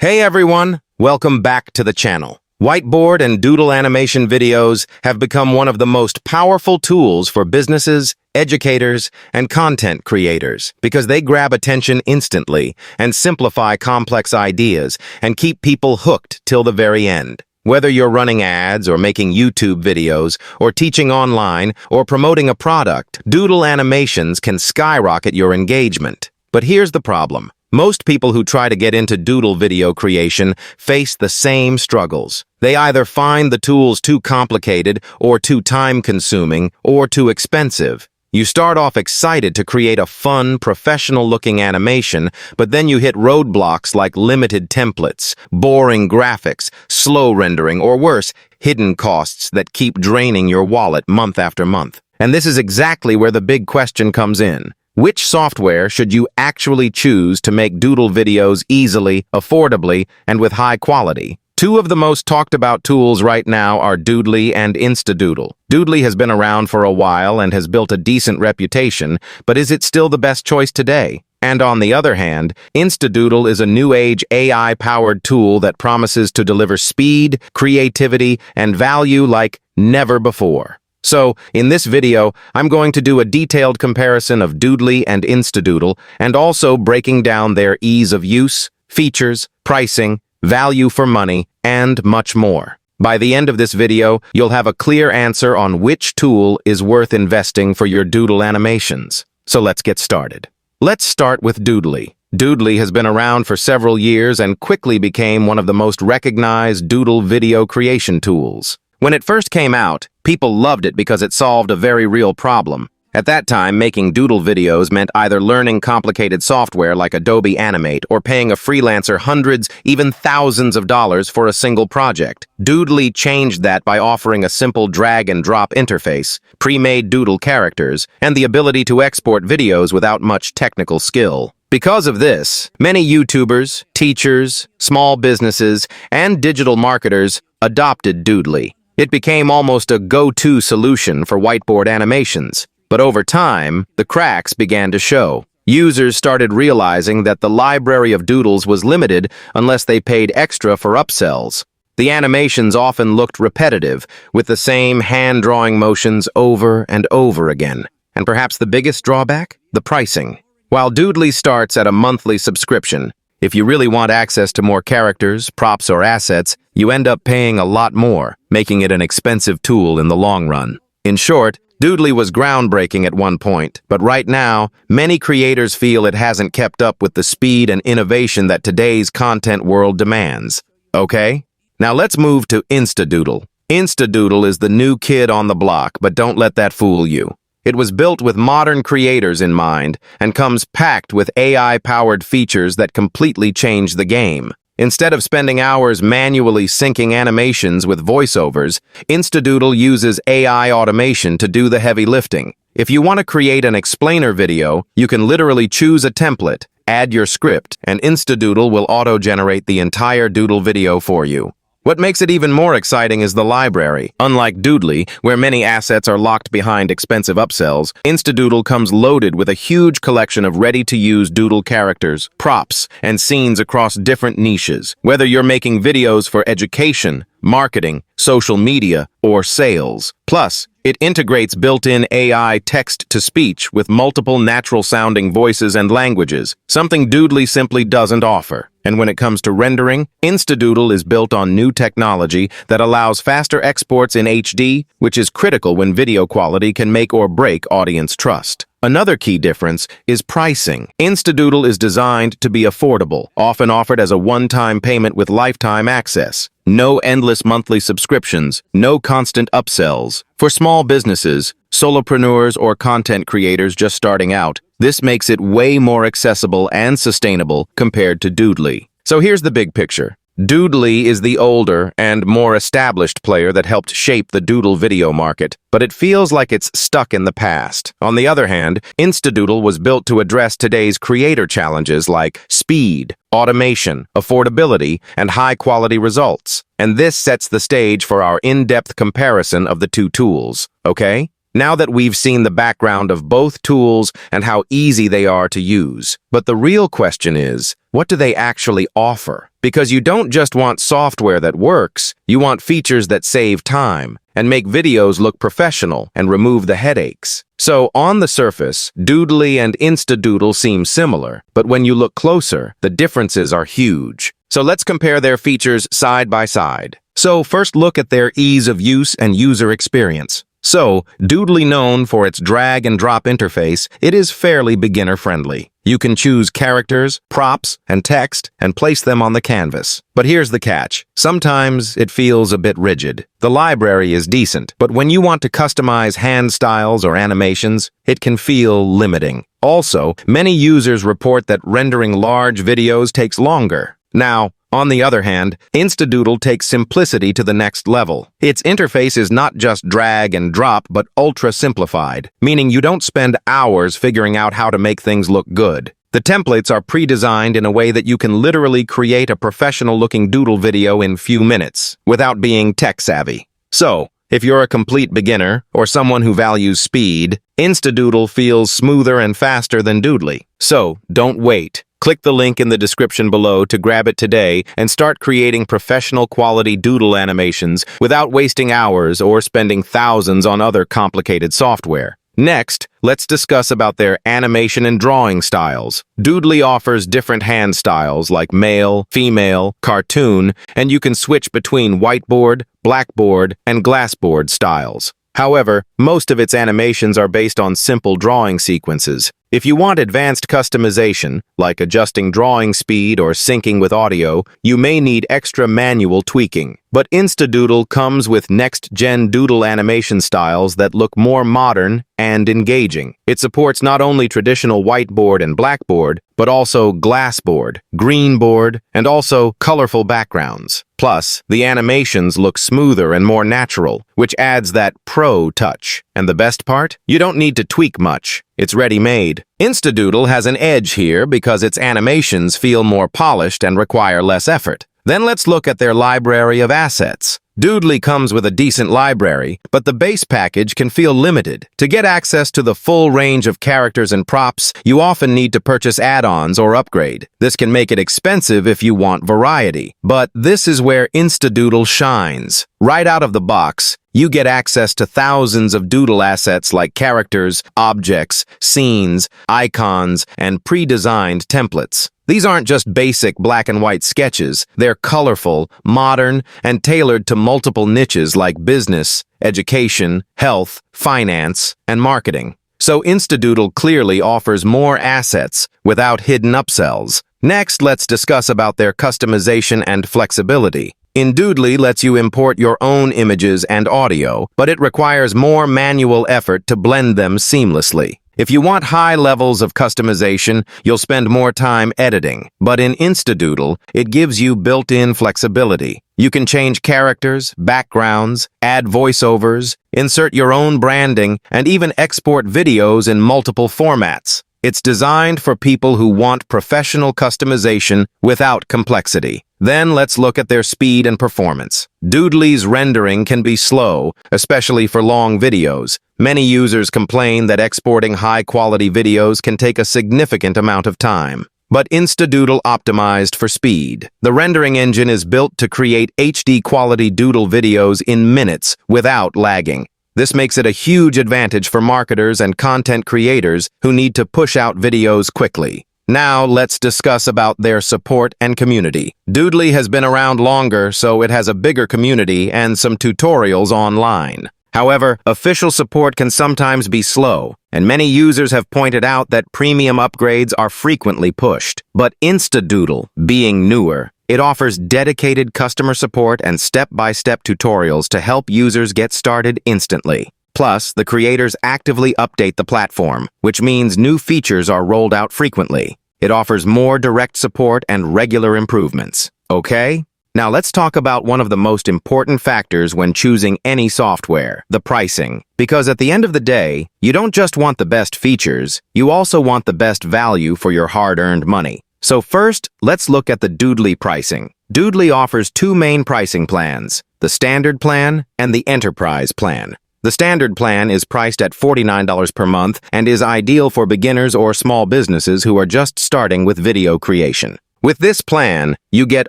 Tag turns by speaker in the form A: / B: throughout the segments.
A: Hey everyone, welcome back to the channel. Whiteboard and Doodle animation videos have become one of the most powerful tools for businesses, educators, and content creators because they grab attention instantly and simplify complex ideas and keep people hooked till the very end. Whether you're running ads or making YouTube videos or teaching online or promoting a product, Doodle animations can skyrocket your engagement. But here's the problem. Most people who try to get into Doodle video creation face the same struggles. They either find the tools too complicated or too time-consuming or too expensive. You start off excited to create a fun, professional-looking animation, but then you hit roadblocks like limited templates, boring graphics, slow rendering, or worse, hidden costs that keep draining your wallet month after month. And this is exactly where the big question comes in. Which software should you actually choose to make Doodle videos easily, affordably, and with high quality? Two of the most talked about tools right now are Doodly and InstaDoodle. Doodly has been around for a while and has built a decent reputation, but is it still the best choice today? And on the other hand, InstaDoodle is a new-age AI-powered tool that promises to deliver speed, creativity, and value like never before. So, in this video, I'm going to do a detailed comparison of Doodly and InstaDoodle and also breaking down their ease of use, features, pricing, value for money, and much more. By the end of this video, you'll have a clear answer on which tool is worth investing for your Doodle animations. So let's get started. Let's start with Doodly. Doodly has been around for several years and quickly became one of the most recognized Doodle video creation tools. When it first came out, people loved it because it solved a very real problem. At that time, making Doodle videos meant either learning complicated software like Adobe Animate or paying a freelancer hundreds, even thousands of dollars for a single project. Doodly changed that by offering a simple drag-and-drop interface, pre-made Doodle characters, and the ability to export videos without much technical skill. Because of this, many YouTubers, teachers, small businesses, and digital marketers adopted Doodly. It became almost a go-to solution for whiteboard animations. But over time, the cracks began to show. Users started realizing that the library of doodles was limited unless they paid extra for upsells. The animations often looked repetitive, with the same hand-drawing motions over and over again. And perhaps the biggest drawback? The pricing. While Doodly starts at a monthly subscription, if you really want access to more characters, props, or assets, you end up paying a lot more, making it an expensive tool in the long run. In short, Doodly was groundbreaking at one point, but right now, many creators feel it hasn't kept up with the speed and innovation that today's content world demands. Okay? Now let's move to InstaDoodle. InstaDoodle is the new kid on the block, but don't let that fool you. It was built with modern creators in mind and comes packed with AI-powered features that completely change the game. Instead of spending hours manually syncing animations with voiceovers, InstaDoodle uses AI automation to do the heavy lifting. If you want to create an explainer video, you can literally choose a template, add your script, and InstaDoodle will auto-generate the entire Doodle video for you. What makes it even more exciting is the library. Unlike Doodly, where many assets are locked behind expensive upsells, InstaDoodle comes loaded with a huge collection of ready-to-use Doodle characters, props, and scenes across different niches. Whether you're making videos for education, marketing, social media, or sales. Plus, it integrates built-in AI text-to-speech with multiple natural-sounding voices and languages, something Doodly simply doesn't offer. And when it comes to rendering, InstaDoodle is built on new technology that allows faster exports in HD, which is critical when video quality can make or break audience trust. Another key difference is pricing. InstaDoodle is designed to be affordable, often offered as a one-time payment with lifetime access. No endless monthly subscriptions, no constant upsells. For small businesses, solopreneurs, or content creators just starting out, this makes it way more accessible and sustainable compared to Doodly. So here's the big picture. Doodly is the older and more established player that helped shape the Doodle video market, but it feels like it's stuck in the past. On the other hand, InstaDoodle was built to address today's creator challenges like speed, automation, affordability, and high-quality results. And this sets the stage for our in-depth comparison of the two tools, okay? Now that we've seen the background of both tools and how easy they are to use, but the real question is, what do they actually offer? Because you don't just want software that works, you want features that save time and make videos look professional and remove the headaches. So, on the surface, Doodly and InstaDoodle seem similar, but when you look closer, the differences are huge. So let's compare their features side by side. So first look at their ease of use and user experience. So, Doodly, known for its drag and drop interface, it is fairly beginner-friendly. You can choose characters, props, and text and place them on the canvas. But here's the catch. Sometimes it feels a bit rigid. The library is decent, but when you want to customize hand styles or animations, it can feel limiting. Also, many users report that rendering large videos takes longer. Now, on the other hand, InstaDoodle takes simplicity to the next level. Its interface is not just drag and drop, but ultra-simplified, meaning you don't spend hours figuring out how to make things look good. The templates are pre-designed in a way that you can literally create a professional-looking doodle video in few minutes, without being tech-savvy. So, if you're a complete beginner, or someone who values speed, InstaDoodle feels smoother and faster than Doodly. So, don't wait. Click the link in the description below to grab it today and start creating professional quality doodle animations without wasting hours or spending thousands on other complicated software. Next, let's discuss about their animation and drawing styles. Doodly offers different hand styles like male, female, cartoon, and you can switch between whiteboard, blackboard, and glassboard styles. However, most of its animations are based on simple drawing sequences. If you want advanced customization, like adjusting drawing speed or syncing with audio, you may need extra manual tweaking. But InstaDoodle comes with next-gen doodle animation styles that look more modern and engaging. It supports not only traditional whiteboard and blackboard, but also glassboard, greenboard, and also colorful backgrounds. Plus, the animations look smoother and more natural, which adds that pro touch. And the best part? You don't need to tweak much. It's ready-made. InstaDoodle has an edge here because its animations feel more polished and require less effort. Then let's look at their library of assets. Doodly comes with a decent library, but the base package can feel limited. To get access to the full range of characters and props, you often need to purchase add-ons or upgrade. This can make it expensive if you want variety. But this is where InstaDoodle shines. Right out of the box, you get access to thousands of doodle assets like characters, objects, scenes, icons, and pre-designed templates. These aren't just basic black and white sketches. They're colorful, modern, and tailored to multiple niches like business, education, health, finance, and marketing. So InstaDoodle clearly offers more assets without hidden upsells. Next, let's discuss about their customization and flexibility. Doodly lets you import your own images and audio, but it requires more manual effort to blend them seamlessly. If you want high levels of customization, you'll spend more time editing. But in InstaDoodle, it gives you built-in flexibility. You can change characters, backgrounds, add voiceovers, insert your own branding, and even export videos in multiple formats. It's designed for people who want professional customization without complexity. Then let's look at their speed and performance. Doodly's rendering can be slow, especially for long videos. Many users complain that exporting high-quality videos can take a significant amount of time. But InstaDoodle optimized for speed. The rendering engine is built to create HD-quality doodle videos in minutes without lagging. This makes it a huge advantage for marketers and content creators who need to push out videos quickly. Now, let's discuss about their support and community. Doodly has been around longer, so it has a bigger community and some tutorials online. However, official support can sometimes be slow, and many users have pointed out that premium upgrades are frequently pushed. But InstaDoodle, being newer, it offers dedicated customer support and step-by-step tutorials to help users get started instantly. Plus, the creators actively update the platform, which means new features are rolled out frequently. It offers more direct support and regular improvements. Okay? Now let's talk about one of the most important factors when choosing any software, the pricing. Because at the end of the day, you don't just want the best features, you also want the best value for your hard-earned money. So first, let's look at the Doodly pricing. Doodly offers two main pricing plans, the Standard plan and the Enterprise plan. The standard plan is priced at $49 per month and is ideal for beginners or small businesses who are just starting with video creation. With this plan, you get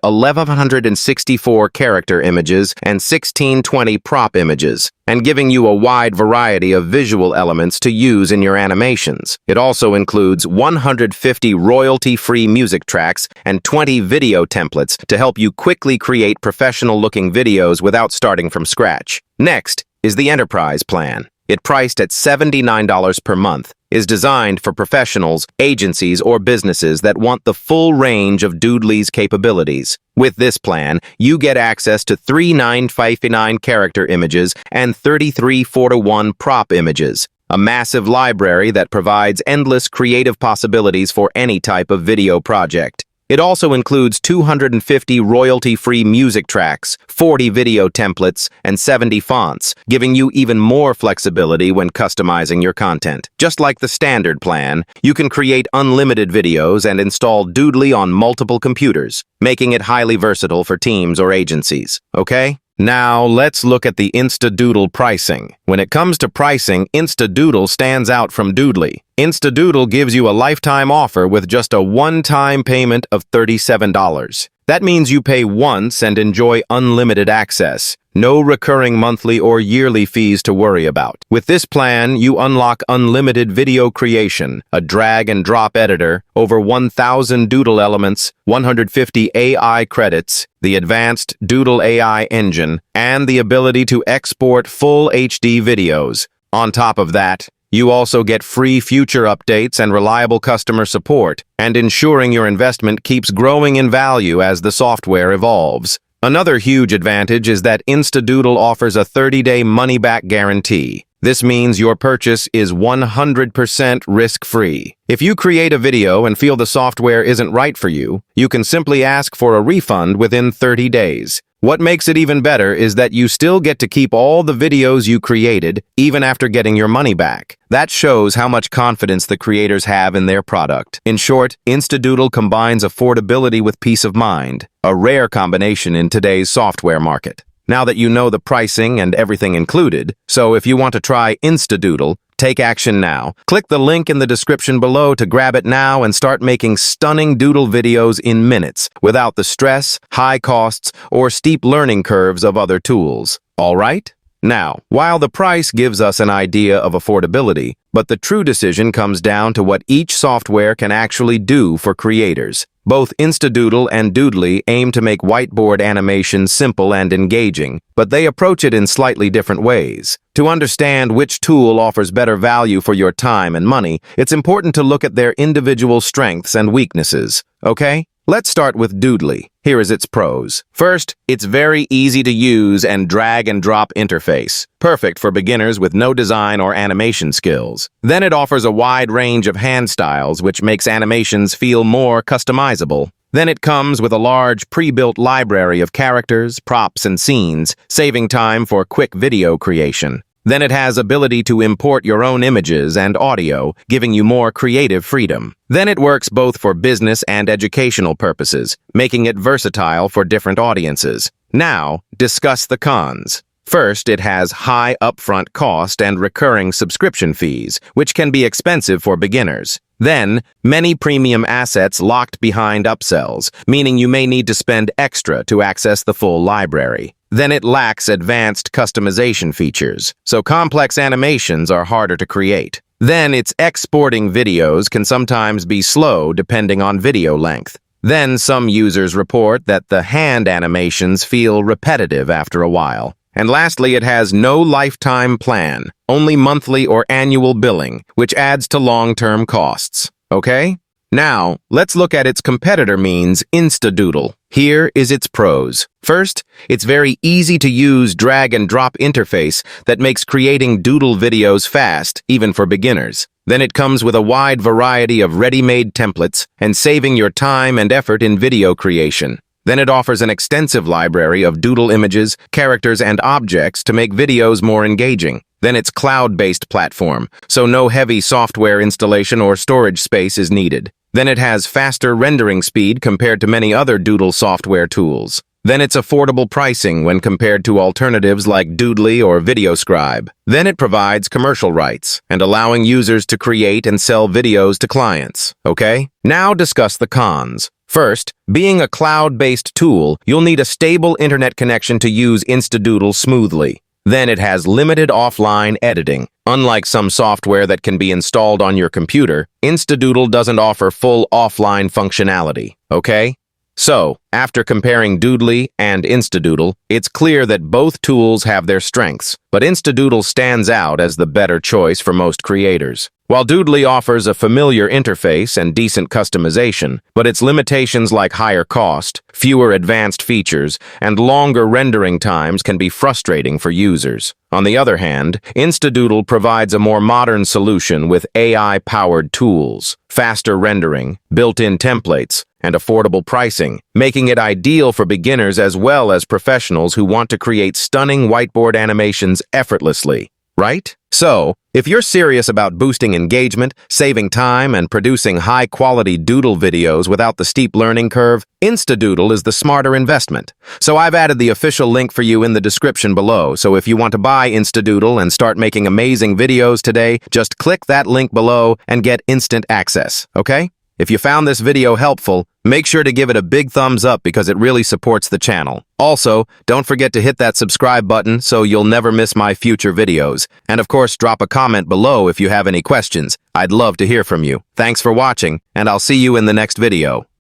A: 1,164 character images and 1,620 prop images, and giving you a wide variety of visual elements to use in your animations. It also includes 150 royalty-free music tracks and 20 video templates to help you quickly create professional-looking videos without starting from scratch. Next is the Enterprise plan. It priced at $79 per month, is designed for professionals, agencies, or businesses that want the full range of Doodly's capabilities. With this plan, you get access to 3,959 character images and 33 4:1 prop images, a massive library that provides endless creative possibilities for any type of video project. It also includes 250 royalty-free music tracks, 40 video templates, and 70 fonts, giving you even more flexibility when customizing your content. Just like the standard plan, you can create unlimited videos and install Doodly on multiple computers, making it highly versatile for teams or agencies. Okay? Now, let's look at the InstaDoodle pricing. When it comes to pricing, InstaDoodle stands out from Doodly. InstaDoodle gives you a lifetime offer with just a one-time payment of $37. That means you pay once and enjoy unlimited access. No recurring monthly or yearly fees to worry about. With this plan, you unlock unlimited video creation, a drag-and-drop editor, over 1,000 Doodle elements, 150 AI credits, the advanced Doodle AI engine, and the ability to export full HD videos. On top of that, you also get free future updates and reliable customer support, and ensuring your investment keeps growing in value as the software evolves. Another huge advantage is that InstaDoodle offers a 30-day money-back guarantee. This means your purchase is 100% risk-free. If you create a video and feel the software isn't right for you, you can simply ask for a refund within 30 days. What makes it even better is that you still get to keep all the videos you created, even after getting your money back. That shows how much confidence the creators have in their product. In short, InstaDoodle combines affordability with peace of mind, a rare combination in today's software market. Now that you know the pricing and everything included, so if you want to try InstaDoodle, take action now. Click the link in the description below to grab it now and start making stunning doodle videos in minutes without the stress, high costs, or steep learning curves of other tools. All right? Now, while the price gives us an idea of affordability, but the true decision comes down to what each software can actually do for creators. Both InstaDoodle and Doodly aim to make whiteboard animation simple and engaging, but they approach it in slightly different ways. To understand which tool offers better value for your time and money, it's important to look at their individual strengths and weaknesses, okay? Let's start with Doodly. Here is its pros. First, it's very easy to use and drag-and-drop interface, perfect for beginners with no design or animation skills. Then it offers a wide range of hand styles, which makes animations feel more customizable. Then it comes with a large pre-built library of characters, props, and scenes, saving time for quick video creation. Then it has ability to import your own images and audio, giving you more creative freedom. Then it works both for business and educational purposes, making it versatile for different audiences. Now, discuss the cons. First, it has high upfront cost and recurring subscription fees, which can be expensive for beginners. Then, many premium assets locked behind upsells, meaning you may need to spend extra to access the full library. Then it lacks advanced customization features, so complex animations are harder to create. Then its exporting videos can sometimes be slow depending on video length. Then some users report that the hand animations feel repetitive after a while. And lastly, it has no lifetime plan, only monthly or annual billing, which adds to long-term costs. Okay? Now, let's look at its competitor means InstaDoodle. Here is its pros. First, it's very easy to use drag-and-drop interface that makes creating doodle videos fast, even for beginners. Then it comes with a wide variety of ready-made templates and saving your time and effort in video creation. Then it offers an extensive library of doodle images, characters, and objects to make videos more engaging. Then it's cloud-based platform, so no heavy software installation or storage space is needed. Then it has faster rendering speed compared to many other doodle software tools. Then it's affordable pricing when compared to alternatives like Doodly or videoscribe. Then it provides commercial rights and allowing users to create and sell videos to clients, okay? Now discuss the cons. First, being a cloud-based tool, you'll need a stable internet connection to use InstaDoodle smoothly. Then it has limited offline editing. Unlike some software that can be installed on your computer, InstaDoodle doesn't offer full offline functionality, okay? So, after comparing Doodly and InstaDoodle, it's clear that both tools have their strengths, but InstaDoodle stands out as the better choice for most creators. While Doodly offers a familiar interface and decent customization, but its limitations like higher cost, fewer advanced features, and longer rendering times can be frustrating for users. On the other hand, InstaDoodle provides a more modern solution with AI-powered tools, faster rendering, built-in templates, and affordable pricing, making it ideal for beginners as well as professionals who want to create stunning whiteboard animations effortlessly, right? So, if you're serious about boosting engagement, saving time, and producing high-quality doodle videos without the steep learning curve, InstaDoodle is the smarter investment. So I've added the official link for you in the description below, so if you want to buy InstaDoodle and start making amazing videos today, just click that link below and get instant access, okay? If you found this video helpful, make sure to give it a big thumbs up because it really supports the channel. Also, don't forget to hit that subscribe button so you'll never miss my future videos. And of course, drop a comment below if you have any questions. I'd love to hear from you. Thanks for watching, and I'll see you in the next video.